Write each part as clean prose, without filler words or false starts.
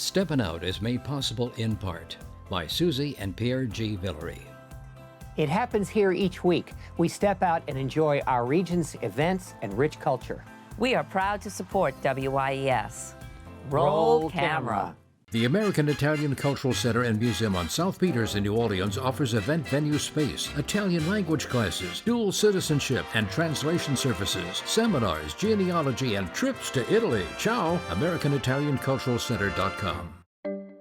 Steppin Out is made possible in part by Susie and Pierre G. Villery. It happens here each week. We step out and enjoy our region's events and rich culture. We are proud to support WYES. Roll camera. The American Italian Cultural Center and Museum on South Peters in New Orleans offers event venue space, Italian language classes, dual citizenship and translation services, seminars, genealogy, and trips to Italy. Ciao! AmericanItalianCulturalCenter.com.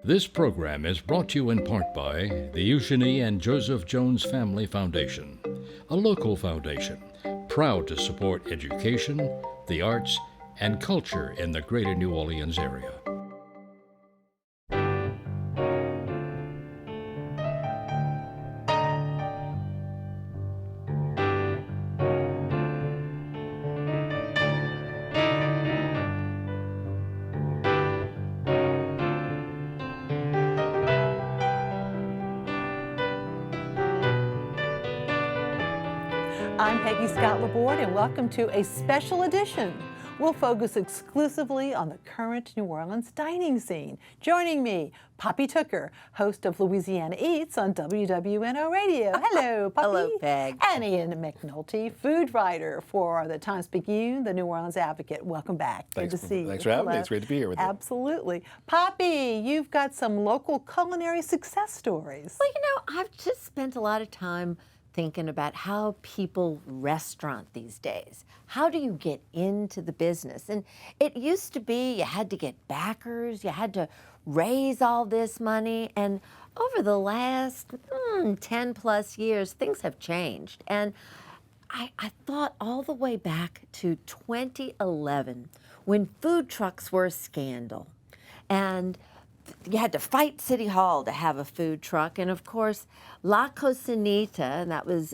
This program is brought to you in part by the Eugenie and Joseph Jones Family Foundation, a local foundation proud to support education, the arts, and culture in the greater New Orleans area. I'm Peggy Scott Laborde, and welcome to a special edition. We'll focus exclusively on the current New Orleans dining scene. Joining me, Poppy Tooker, host of Louisiana Eats on WWNO Radio. Hello, Poppy. Hello, Peg. And Ian McNulty, food writer for the Times-Picayune, the New Orleans Advocate. Welcome back. Thanks, Good to see you. Thanks for having me. Hello. It's great to be here with you. Absolutely. Poppy, you've got some local culinary success stories. Well, you know, I've just spent a lot of time thinking about how people restaurant these days. How do you get into the business? And it used to be you had to get backers, you had to raise all this money, and over the last 10 plus years, things have changed. And I thought all the way back to 2011 when food trucks were a scandal. And you had to fight City Hall to have a food truck. And of course, La Cocinita, and that was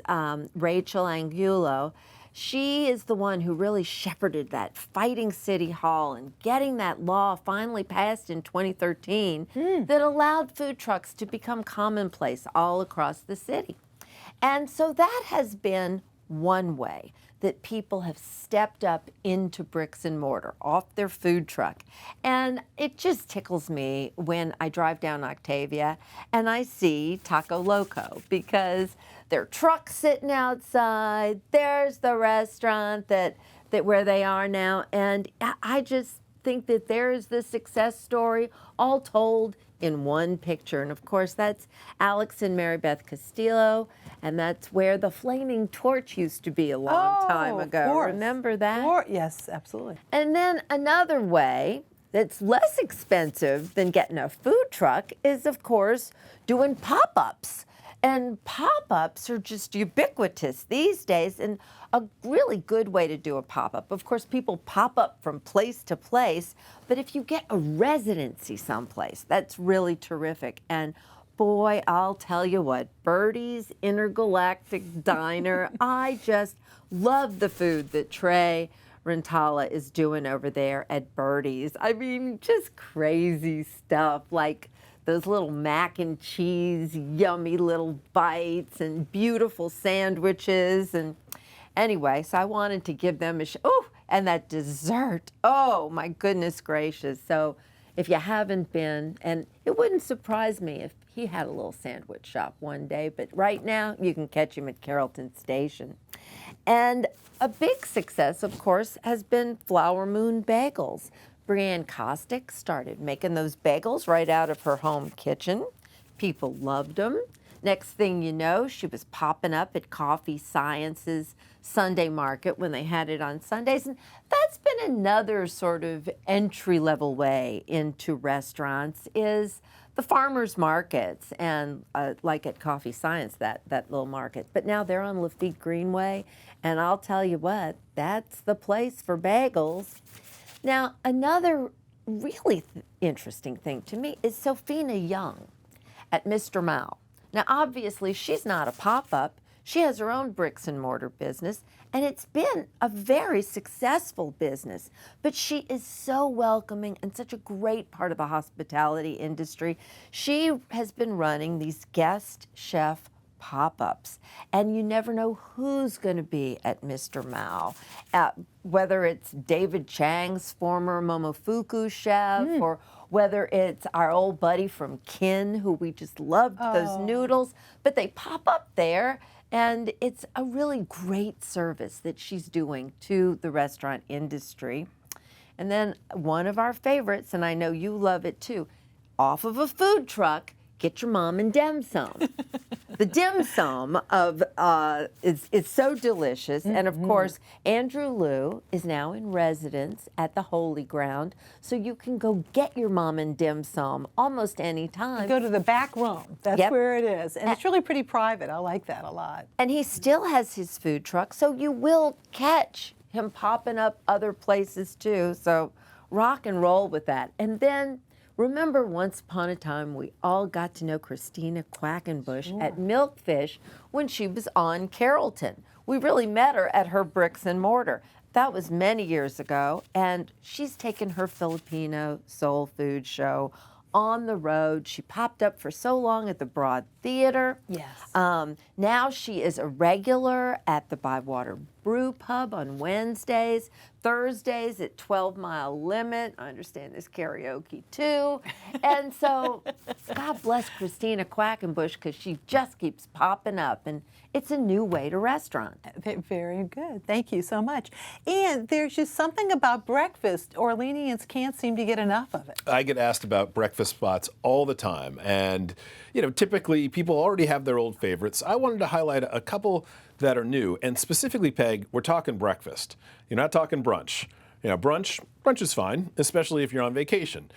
Rachel Angulo, she is the one who really shepherded that, fighting City Hall and getting that law finally passed in 2013 that allowed food trucks to become commonplace all across the city. And so that has been one way that people have stepped up into bricks and mortar, off their food truck. And it just tickles me when I drive down Octavia and I see Taco Loco, because their truck's sitting outside, there's the restaurant that where they are now, and I just think that there's the success story all told in one picture. And of course, that's Alex and Mary Beth Castillo, and that's where the flaming torch used to be a long time ago. Of course. Remember that? Yes, absolutely. And then another way that's less expensive than getting a food truck is, of course, doing pop-ups. And pop-ups are just ubiquitous these days, and a really good way to do a pop-up. Of course, people pop up from place to place, but if you get a residency someplace, that's really terrific. And boy, I'll tell you what, Birdie's Intergalactic Diner, I just love the food that Trey Rentala is doing over there at Birdie's. I mean, just crazy stuff, like those little mac and cheese, yummy little bites and beautiful sandwiches. And anyway, so I wanted to give them a and that dessert. Oh, my goodness gracious. So if you haven't been, and it wouldn't surprise me if he had a little sandwich shop one day, but right now you can catch him at Carrollton Station. And a big success, of course, has been Flower Moon Bagels. Brianne Kostick started making those bagels right out of her home kitchen. People loved them. Next thing you know, she was popping up at Coffee Science's Sunday Market when they had it on Sundays. And that's been another sort of entry-level way into restaurants, is the farmers markets, and like at Coffee Science, that little market. But now they're on Lafitte Greenway, and I'll tell you what, that's the place for bagels. Now, another really interesting thing to me is Sophina Young at Mr. Mao. Now, obviously, she's not a pop-up. She has her own bricks and mortar business, and it's been a very successful business. But she is so welcoming and such a great part of the hospitality industry. She has been running these guest chef pop-ups, and you never know who's going to be at Mr. Mao, whether it's David Chang's former Momofuku chef whether it's our old buddy from Kin, who we just loved those noodles, but they pop up there. And it's a really great service that she's doing to the restaurant industry. And then one of our favorites, and I know you love it too, off of a food truck, get your mom and dim sum. The dim sum is so delicious. And of course, Andrew Liu is now in residence at the Holy Ground, so you can go get your mom and dim sum almost any time. Go to the back room. That's where it is. And it's really pretty private. I like that a lot. And he still has his food truck, so you will catch him popping up other places too. So rock and roll with that. And then remember, once upon a time, we all got to know Christina Quackenbush at Milkfish when she was on Carrollton. We really met her at her bricks and mortar. That was many years ago, and she's taken her Filipino soul food show on the road. She popped up for so long at the Broad Theater. Yes. Now she is a regular at the Bywater Brew Pub on Wednesdays, Thursdays at 12 Mile Limit. I understand there's karaoke too. And so God bless Christina Quackenbush, because she just keeps popping up, and it's a new way to restaurant. Very good. Thank you so much. And there's just something about breakfast. Orleanians can't seem to get enough of it. I get asked about breakfast spots all the time. And, you know, typically people already have their old favorites. I wanted to highlight a couple that are new. And specifically, Peg, we're talking breakfast. You're not talking brunch. You know, brunch is fine, especially if you're on vacation,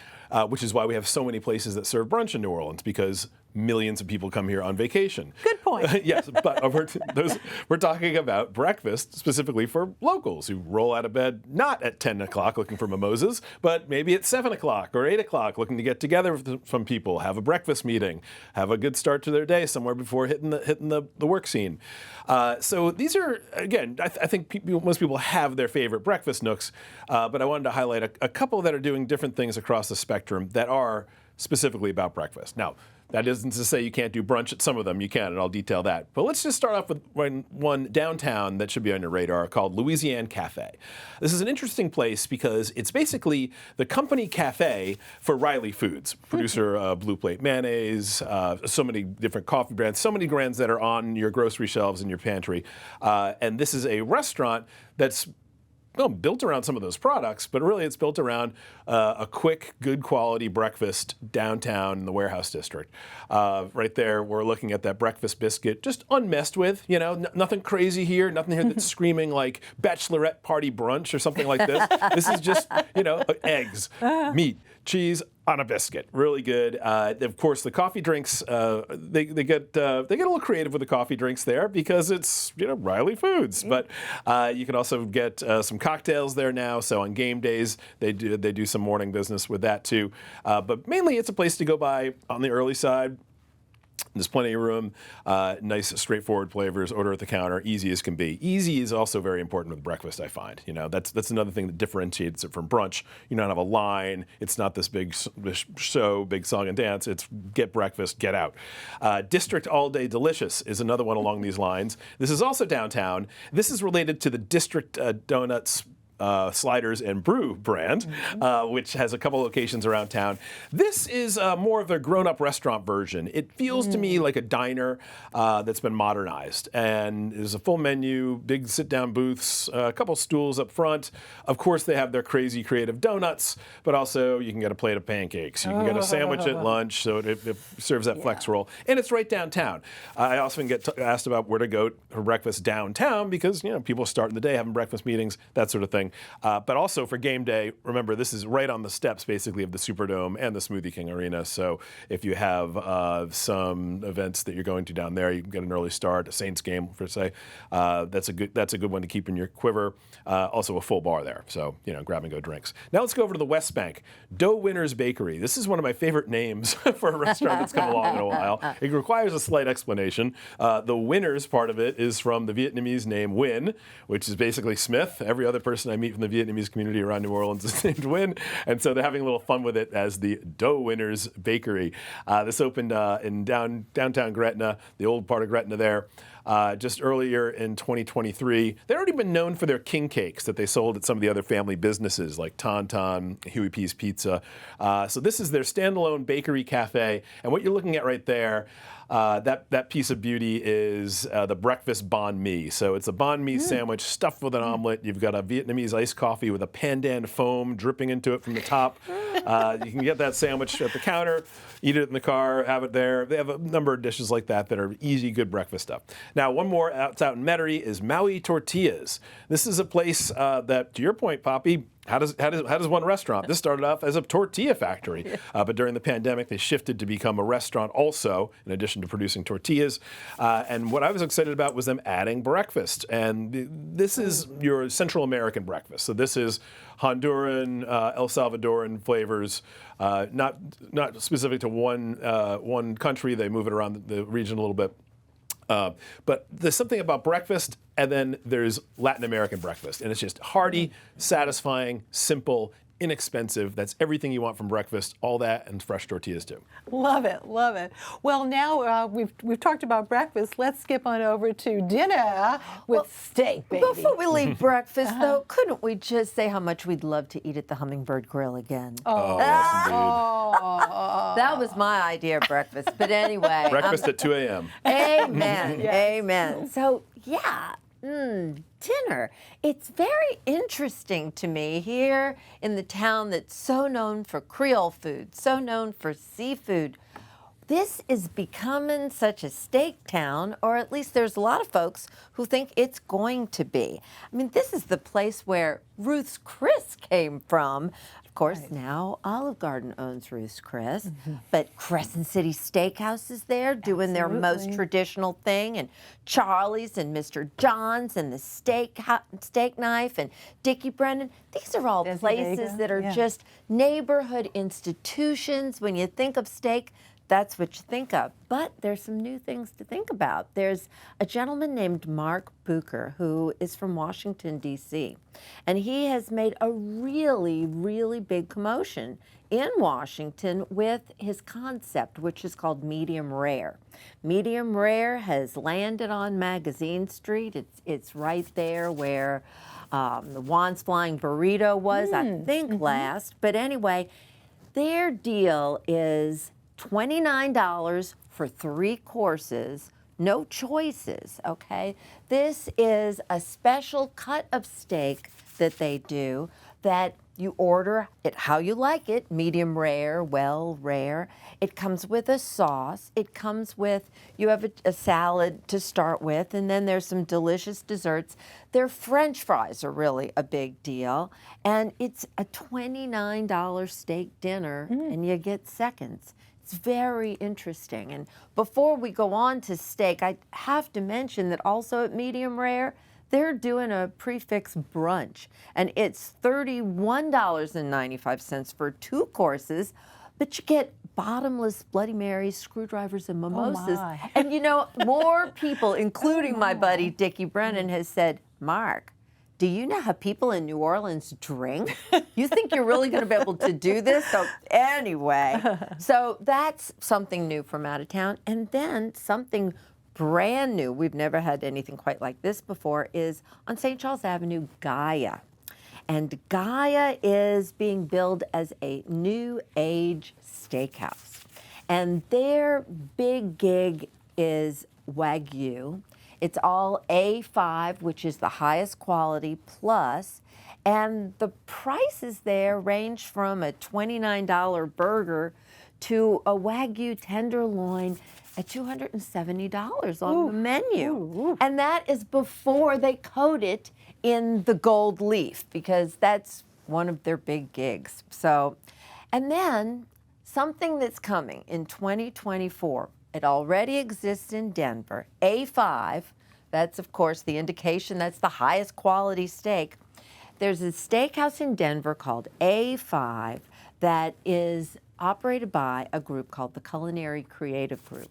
which is why we have so many places that serve brunch in New Orleans, because millions of people come here on vacation. Good point. Yes, but we're talking about breakfast specifically for locals who roll out of bed not at 10 o'clock looking for mimosas, but maybe at 7 o'clock or 8 o'clock looking to get together with some people, have a breakfast meeting, have a good start to their day somewhere before hitting the work scene. So these are, again, I think most people have their favorite breakfast nooks, but I wanted to highlight a couple that are doing different things across the spectrum that are specifically about breakfast. Now, that isn't to say you can't do brunch at some of them. You can, and I'll detail that. But let's just start off with one downtown that should be on your radar called Louisiane Cafe. This is an interesting place because it's basically the company cafe for Riley Foods, producer of Blue Plate Mayonnaise, so many different coffee brands, so many brands that are on your grocery shelves in your pantry. And this is a restaurant that's built around some of those products, but really it's built around a quick, good quality breakfast downtown in the Warehouse District. Right there, we're looking at that breakfast biscuit, just unmessed with, you know, nothing crazy here, nothing here that's screaming like bachelorette party brunch or something like this. This is just, you know, eggs, meat, cheese on a biscuit. Really good. Of course, the coffee drinks, they get a little creative with the coffee drinks there because it's, you know, Riley Foods. But you can also get some cocktails there now. So on game days, they do some morning business with that too. But mainly it's a place to go by on the early side. There's plenty of room, nice, straightforward flavors, order at the counter, easy as can be. Easy is also very important with breakfast, I find. You know, that's another thing that differentiates it from brunch. You don't have a line. It's not this big show, big song and dance. It's get breakfast, get out. District All Day Delicious is another one along these lines. This is also downtown. This is related to the District Donuts Sliders and Brew brand, which has a couple locations around town. This is more of a grown-up restaurant version. It feels to me like a diner that's been modernized. And there's a full menu, big sit-down booths, a couple stools up front. Of course, they have their crazy creative donuts, but also you can get a plate of pancakes. You can get a sandwich at lunch, so it serves that flex roll. And it's right downtown. I often get asked about where to go for breakfast downtown because, you know, people starting the day having breakfast meetings, that sort of thing. But also for game day, remember, this is right on the steps, basically, of the Superdome and the Smoothie King Arena. So if you have some events that you're going to down there, you can get an early start, a Saints game, per se. That's a good one to keep in your quiver. Also a full bar there. So, you know, grab and go drinks. Now let's go over to the West Bank. Dough Winners Bakery. This is one of my favorite names for a restaurant that's come along in a while. It requires a slight explanation. The Winners part of it is from the Vietnamese name Win, which is basically Smith. Every other person I meet from the Vietnamese community around New Orleans is named Win, and so they're having a little fun with it as the Dough Winners Bakery. This opened in downtown Gretna, the old part of Gretna there. just earlier in 2023. They'd already been known for their king cakes that they sold at some of the other family businesses like Tauntaun, Huey P's Pizza. So this is their standalone bakery cafe. And what you're looking at right there, that piece of beauty is the breakfast banh mi. So it's a banh mi sandwich stuffed with an omelet. You've got a Vietnamese iced coffee with a pandan foam dripping into it from the top. You can get that sandwich at the counter, eat it in the car, have it there. They have a number of dishes like that are easy, good breakfast stuff. Now, one more out in Metairie is Maui Tortillas. This is a place that, to your point, Poppy, how does one restaurant? This started off as a tortilla factory, but during the pandemic, they shifted to become a restaurant also, in addition to producing tortillas. And what I was excited about was them adding breakfast. And this is your Central American breakfast. So this is Honduran, El Salvadoran flavors, not specific to one country. They move it around the region a little bit. But there's something about breakfast, and then there's Latin American breakfast. And it's just hearty, satisfying, simple, inexpensive. That's everything you want from breakfast, all that, and fresh tortillas too. Love it, love it. Well, now we've talked about breakfast. Let's skip on over to dinner with steak, baby. Before we leave breakfast, though, couldn't we just say how much we'd love to eat at the Hummingbird Grill again? Oh, yes, indeed. That was my idea of breakfast. But anyway. Breakfast at 2 a.m. Amen, amen. So, yeah. Dinner. It's very interesting to me here in the town that's so known for Creole food, so known for seafood. This is becoming such a steak town, or at least there's a lot of folks who think it's going to be. I mean, this is the place where Ruth's Chris came from. Of course, now Olive Garden owns Ruth's Chris, but Crescent City Steakhouse is there doing their most traditional thing, and Charlie's and Mr. John's and the steak knife and Dickie Brennan. These are all places that are just neighborhood institutions. When you think of steak, that's what you think of. But there's some new things to think about. There's a gentleman named Mark Bucher who is from Washington, D.C., and he has made a really, really big commotion in Washington with his concept, which is called medium rare. Medium rare has landed on Magazine Street. It's right there where the Juan's Flying Burrito was, I think, last. But anyway, their deal is $29 for 3 courses, no choices, okay? This is a special cut of steak that they do that you order it how you like it, medium rare, well rare. It comes with a sauce. It comes with, you have a salad to start with, and then there's some delicious desserts. Their French fries are really a big deal. And it's a $29 steak dinner, and you get seconds. It's very interesting. And before we go on to steak, I have to mention that also at medium rare, they're doing a prefix brunch, and it's $31.95 for 2 courses, but you get bottomless Bloody Marys, screwdrivers, and mimosas. Oh, my. And you know, more people, including my buddy Dickie Brennan, has said, Mark, do you know how people in New Orleans drink? You think you're really going to be able to do this? So anyway, so that's something new from out of town. And then something brand new, we've never had anything quite like this before, is on St. Charles Avenue, Gaia. And Gaia is being billed as a new age steakhouse. And their big gig is Wagyu. It's all A5, which is the highest quality, plus, and the prices there range from a $29 burger to a Wagyu tenderloin at $270 on the menu. And that is before they coat it in the gold leaf, because that's one of their big gigs. So, and then something that's coming in 2024. It already exists in Denver. A5, that's of course the indication that's the highest quality steak. There's a steakhouse in Denver called A5 that is operated by a group called the Culinary Creative Group.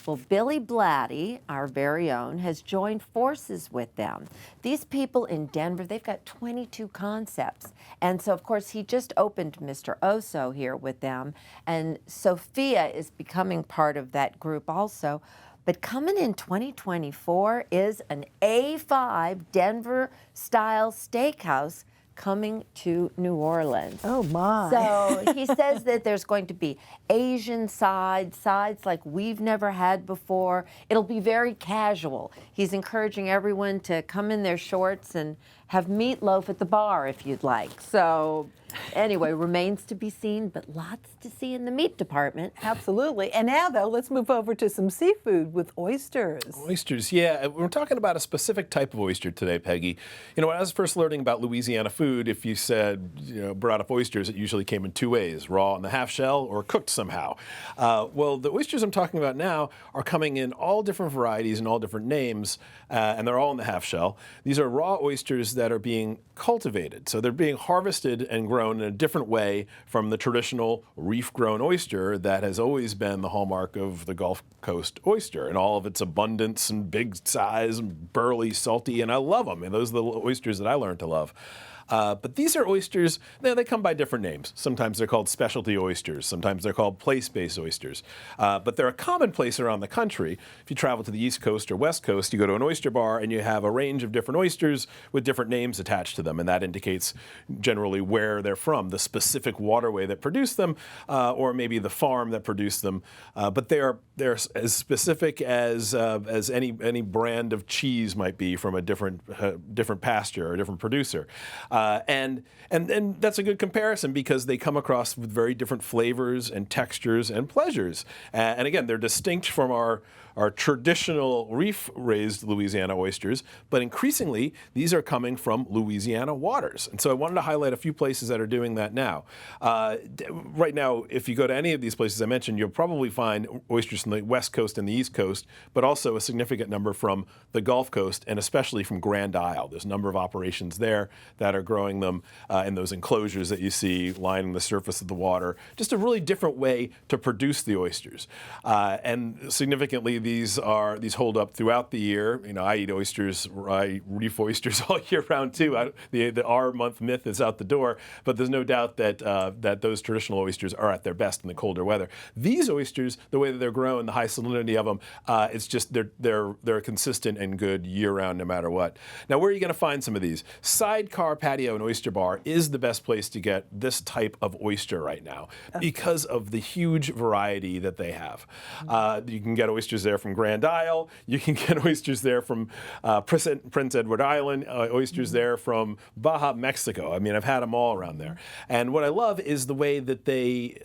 Well, Billy Blatty, our very own, has joined forces with them. These people in Denver, they've got 22 concepts. And so, of course, he just opened Mr. Oso here with them. And Sophia is becoming part of that group also. But coming in 2024 is an A5 Denver-style steakhouse coming to New Orleans. Oh, my. So he says that there's going to be Asian sides like we've never had before. It'll be very casual. He's encouraging everyone to come in their shorts and have meatloaf at the bar if you'd like. So anyway, remains to be seen, but lots to see in the meat department. Absolutely. And now, though, let's move over to some seafood with oysters. Oysters, yeah. We're talking about a specific type of oyster today, Peggy. You know, when I was first learning about Louisiana food, if you said, brought up oysters, it usually came in two ways, raw in the half shell or cooked somehow. Well, the oysters I'm talking about now are coming in all different varieties and all different names, and they're all in the half shell. These are raw oysters that are being cultivated. So they're being harvested and grown in a different way from the traditional reef-grown oyster that has always been the hallmark of the Gulf Coast oyster and all of its abundance and big size and burly, salty, and I love them. And those are the oysters that I learned to love. But these are oysters, they come by different names. Sometimes they're called specialty oysters. Sometimes they're called place-based oysters. But they're a commonplace around the country. If you travel to the East Coast or West Coast, you go to an oyster bar and you have a range of different oysters with different names attached to them. And that indicates generally where they're from, the specific waterway that produced them, or maybe the farm that produced them. But they're as specific as any brand of cheese might be from a different pasture or a different producer. And that's a good comparison because they come across with very different flavors and textures and pleasures. And again, they're distinct from our traditional reef-raised Louisiana oysters, but increasingly, these are coming from Louisiana waters. And so I wanted to highlight a few places that are doing that now. Right now, if you go to any of these places I mentioned, you'll probably find oysters from the West Coast and the East Coast, but also a significant number from the Gulf Coast and especially from Grand Isle. There's a number of operations there that are growing them in those enclosures that you see lining the surface of the water. Just a really different way to produce the oysters. And significantly, these hold up throughout the year. I eat oysters, reef oysters all year round too. The R-month myth is out the door, but there's no doubt that those traditional oysters are at their best in the colder weather. These oysters, the way that they're grown, the high salinity of them, it's just they're consistent and good year round no matter what. Now, where are you going to find some of these? Sidecar Patio and Oyster Bar is the best place to get this type of oyster right now because of the huge variety that they have. You can get oysters there from Grand Isle. You can get oysters there from Prince Edward Island, oysters there from Baja, Mexico. I mean, I've had them all around there. And what I love is the way that they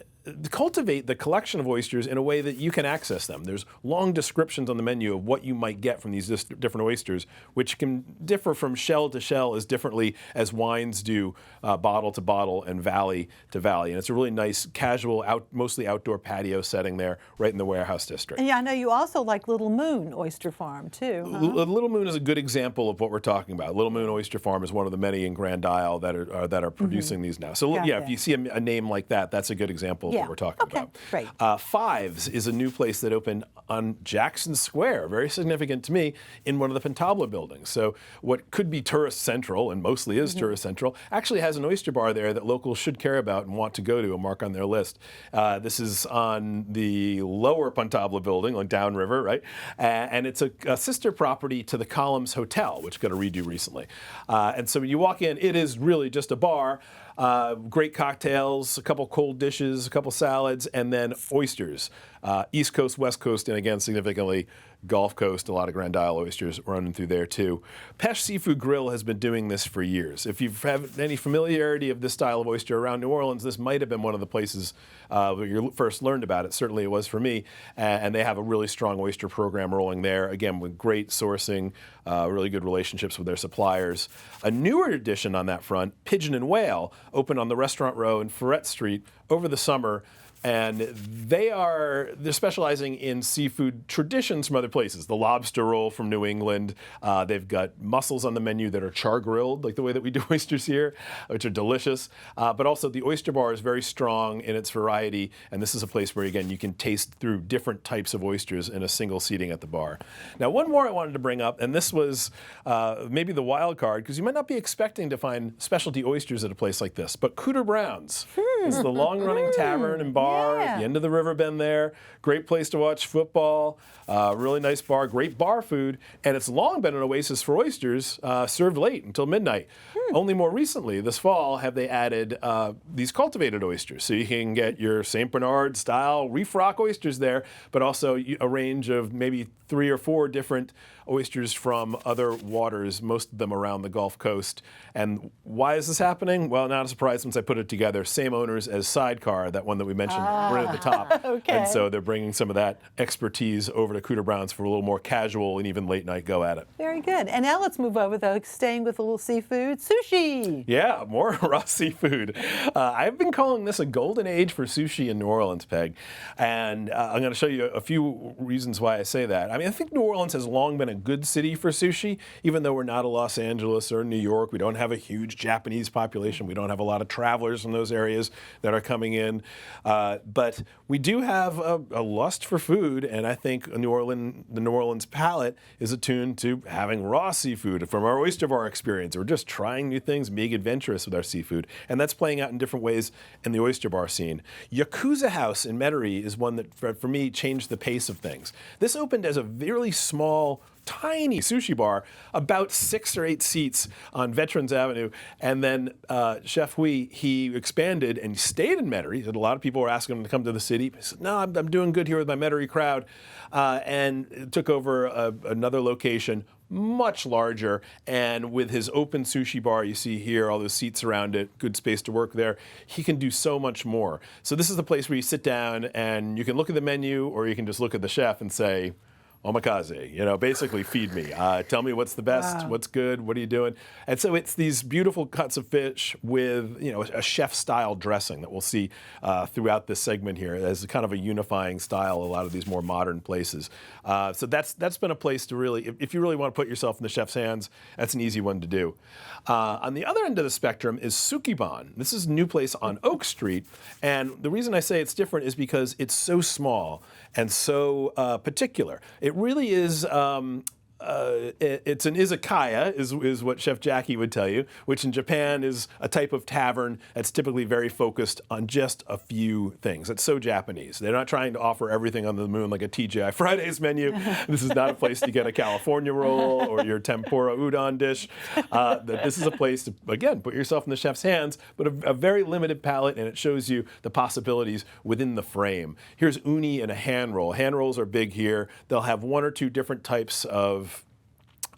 cultivate the collection of oysters in a way that you can access them. There's long descriptions on the menu of what you might get from these different oysters, which can differ from shell to shell as differently as wines do bottle to bottle and valley to valley. And it's a really nice, casual, mostly outdoor patio setting there right in the warehouse district. And yeah, I know you also like Little Moon Oyster Farm, too. Huh? Little Moon is a good example of what we're talking about. Little Moon Oyster Farm is one of the many in Grand Isle that are producing these now. So yeah, if you see a name like that, that's a good example of what we're talking about. Great. Fives is a new place that opened on Jackson Square, very significant to me, in one of the Pentabla buildings. So what could be tourist central, and mostly is tourist central, actually has an oyster bar there that locals should care about and want to go to and mark on their list. This is on the lower Pentabla building, like downriver, right? And it's a sister property to the Columns Hotel, which got a redo recently. And so when you walk in, it is really just a bar. Great cocktails, a couple cold dishes, a couple salads, and then oysters. East Coast, West Coast, and again, significantly, Gulf Coast, a lot of Grand Isle oysters running through there too. Pesh Seafood Grill has been doing this for years. If you have any familiarity of this style of oyster around New Orleans, this might have been one of the places where you first learned about it. Certainly it was for me. And they have a really strong oyster program rolling there, again, with great sourcing, really good relationships with their suppliers. A newer addition on that front, Pigeon and Whale, opened on the Restaurant Row in Ferret Street over the summer. And they're specializing in seafood traditions from other places. The lobster roll from New England. They've got mussels on the menu that are char grilled, like the way that we do oysters here, which are delicious. But also the oyster bar is very strong in its variety. And this is a place where, again, you can taste through different types of oysters in a single seating at the bar. Now, one more I wanted to bring up, and this was maybe the wild card, because you might not be expecting to find specialty oysters at a place like this, but Cooter Brown's. It's the long-running tavern and bar at the end of the river bend there. Great place to watch football. Really nice bar, great bar food, and it's long been an oasis for oysters, served late until midnight. Only more recently, this fall, have they added these cultivated oysters. So you can get your St. Bernard style reef rock oysters there, but also a range of maybe 3 or 4 different oysters from other waters, most of them around the Gulf Coast. And why is this happening? Well, not a surprise once I put it together. Same owners as Sidecar, that one that we mentioned right at the top. Okay. And so they're bringing some of that expertise over to Cooter Brown's for a little more casual and even late night go at it. Very good. And now let's move over, though, staying with a little seafood, sushi. Yeah, more raw seafood. I've been calling this a golden age for sushi in New Orleans, Peg. And I'm going to show you a few reasons why I say that. I mean, I think New Orleans has long been a good city for sushi, even though we're not a Los Angeles or New York. We don't have a huge Japanese population. We don't have a lot of travelers from those areas that are coming in. But we do have a lust for food, and I think the New Orleans palate is attuned to having raw seafood. From our oyster bar experience, we're just trying new things, being adventurous with our seafood, and that's playing out in different ways in the oyster bar scene. Yakuza House in Metairie is one that, for me, changed the pace of things. This opened as a really small, tiny sushi bar, about 6 or 8 seats on Veterans Avenue. And then Chef Hui, he expanded and stayed in Metairie. A lot of people were asking him to come to the city. He said, no, I'm doing good here with my Metairie crowd. And took over another location, much larger, and with his open sushi bar, you see here, all those seats around it, good space to work there, he can do so much more. So this is the place where you sit down and you can look at the menu, or you can just look at the chef and say, omakase, basically feed me. Tell me what's the best, what's good, what are you doing? And so it's these beautiful cuts of fish with, a chef-style dressing that we'll see throughout this segment here as kind of a unifying style, a lot of these more modern places. So that's been a place to really, if you really want to put yourself in the chef's hands, that's an easy one to do. On the other end of the spectrum is Sukiban. This is a new place on Oak Street, and the reason I say it's different is because it's so small and so particular. It really is, it's an izakaya, is what Chef Jackie would tell you, which in Japan is a type of tavern that's typically very focused on just a few things. It's so Japanese. They're not trying to offer everything under the moon like a TGI Fridays menu. This is not a place to get a California roll or your tempura udon dish. This is a place to, again, put yourself in the chef's hands, but a very limited palette, and it shows you the possibilities within the frame. Here's uni and a hand roll. Hand rolls are big here. They'll have 1 or 2 different types of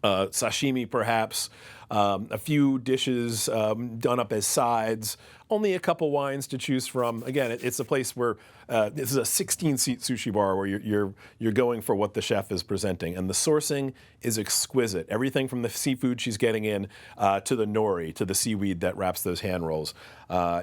sashimi, perhaps, a few dishes done up as sides, only a couple wines to choose from. Again, it's a place where this is a 16-seat sushi bar where you're going for what the chef is presenting, and the sourcing is exquisite. Everything from the seafood she's getting in to the nori, to the seaweed that wraps those hand rolls,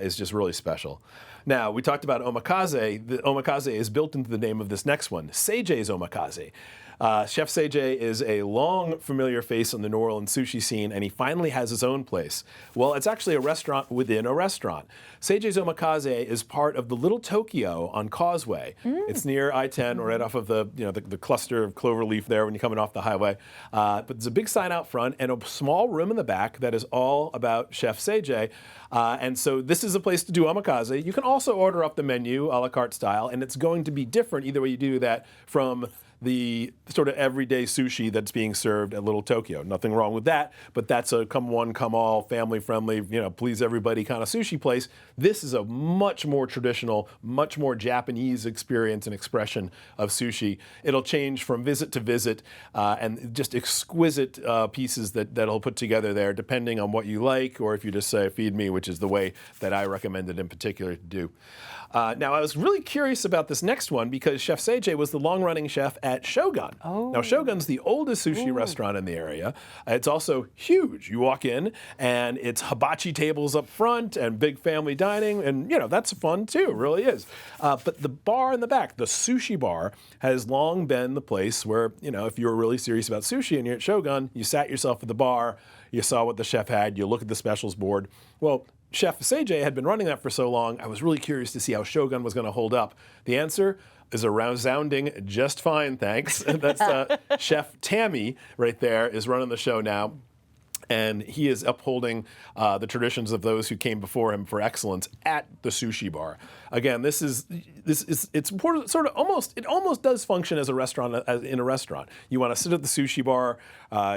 is just really special. Now, we talked about omakase. The omakase is built into the name of this next one, Seijei's Omakase. Chef Seijei is a long familiar face on the New Orleans sushi scene, and he finally has his own place. Well, it's actually a restaurant within a restaurant. Seijei's Omakase is part of the Little Tokyo on Causeway. It's near I-10, right off of the cluster of cloverleaf there when you're coming off the highway. But there's a big sign out front and a small room in the back that is all about Chef Seijei. And so this is a place to do omakase. You can also order off the menu, a la carte style, and it's going to be different either way you do that from the sort of everyday sushi that's being served at Little Tokyo. Nothing wrong with that, but that's a come one, come all, family-friendly, please everybody kind of sushi place. This is a much more traditional, much more Japanese experience and expression of sushi. It'll change from visit to visit, and just exquisite pieces that'll put together there, depending on what you like, or if you just say, feed me, which is the way that I recommend it in particular to do. Now, I was really curious about this next one because Chef Seijei was the long-running chef at Shogun. Now, Shogun's the oldest sushi restaurant in the area. It's also huge. You walk in, and it's hibachi tables up front and big family dining, and, that's fun, too. It really is. But the bar in the back, the sushi bar, has long been the place where, if you were really serious about sushi and you're at Shogun, you sat yourself at the bar, you saw what the chef had, you look at the specials board. Well, Chef Seijei had been running that for so long, I was really curious to see how Shogun was going to hold up. The answer is a resounding just fine, thanks. That's Chef Tammy right there is running the show now. And he is upholding the traditions of those who came before him for excellence at the sushi bar. Again, it's important. It almost does function as a restaurant, in a restaurant. You want to sit at the sushi bar,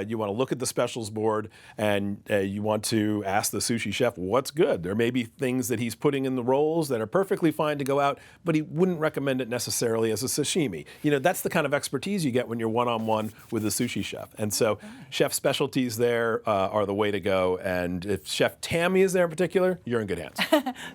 you want to look at the specials board, and you want to ask the sushi chef what's good. There may be things that he's putting in the rolls that are perfectly fine to go out, but he wouldn't recommend it necessarily as a sashimi. That's the kind of expertise you get when you're one-on-one with a sushi chef. And so, chef specialties there are the way to go. And if Chef Tammy is there in particular, you're in good hands.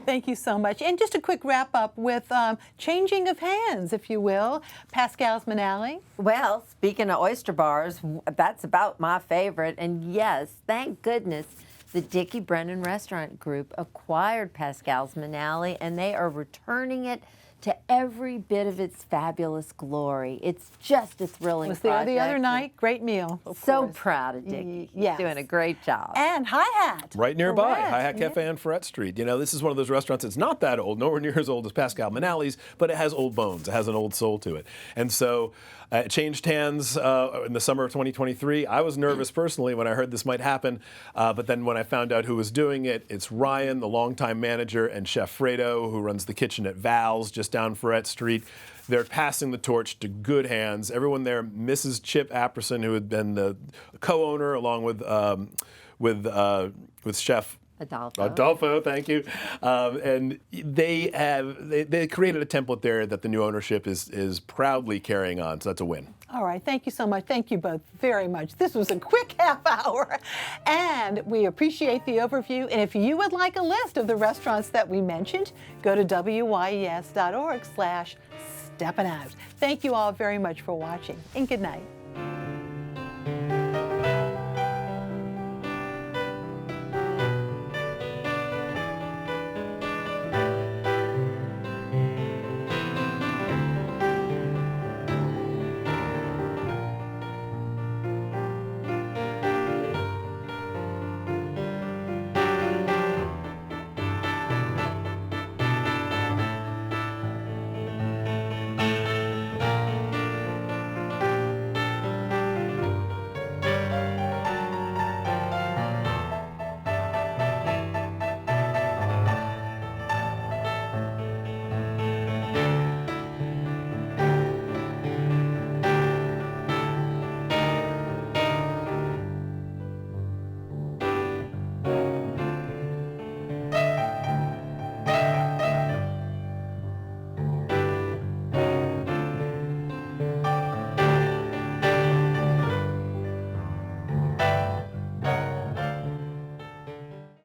Thank you so much. And just a quick wrap up with changing of hands, if you will. Pascal's Manali. Well, speaking of oyster bars, that's about my favorite. And yes, thank goodness the Dickie Brennan Restaurant Group acquired Pascal's Manali, and they are returning it to every bit of its fabulous glory. It's just a thrilling Was there project. the other night. Great meal. So proud of Dickie. Yes. He's doing a great job. And Hi-Hat. Right nearby, Ferret. Hi-Hat Cafe on Ferret Street. This is one of those restaurants that's not that old, nowhere near as old as Pascal Manali's, but it has old bones. It has an old soul to it. And so it changed hands in the summer of 2023. I was nervous personally when I heard this might happen, but then when I found out who was doing it, it's Ryan, the longtime manager, and Chef Fredo, who runs the kitchen at Val's just down Ferret Street. They're passing the torch to good hands. Everyone there, Mrs. Chip Apperson, who had been the co-owner along with Chef Adolfo, thank you. And they created a template there that the new ownership is proudly carrying on. So that's a win. All right, thank you so much. Thank you both very much. This was a quick half hour, and we appreciate the overview. And if you would like a list of the restaurants that we mentioned, go to wyes.org/Steppin Out. Thank you all very much for watching, and good night.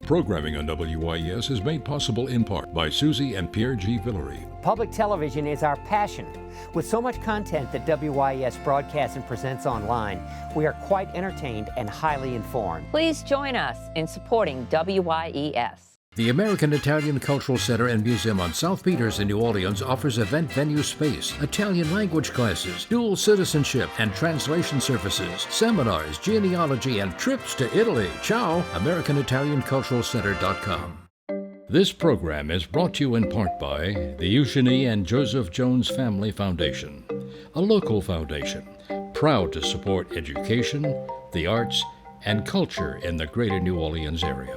Programming on WYES is made possible in part by Susie and Pierre G. Villery. Public television is our passion. With so much content that WYES broadcasts and presents online, we are quite entertained and highly informed. Please join us in supporting WYES. The American Italian Cultural Center and Museum on South Peters in New Orleans offers event venue space, Italian language classes, dual citizenship and translation services, seminars, genealogy, and trips to Italy. Ciao, AmericanItalianCulturalCenter.com. This program is brought to you in part by the Eugenie and Joseph Jones Family Foundation, a local foundation proud to support education, the arts, and culture in the greater New Orleans area.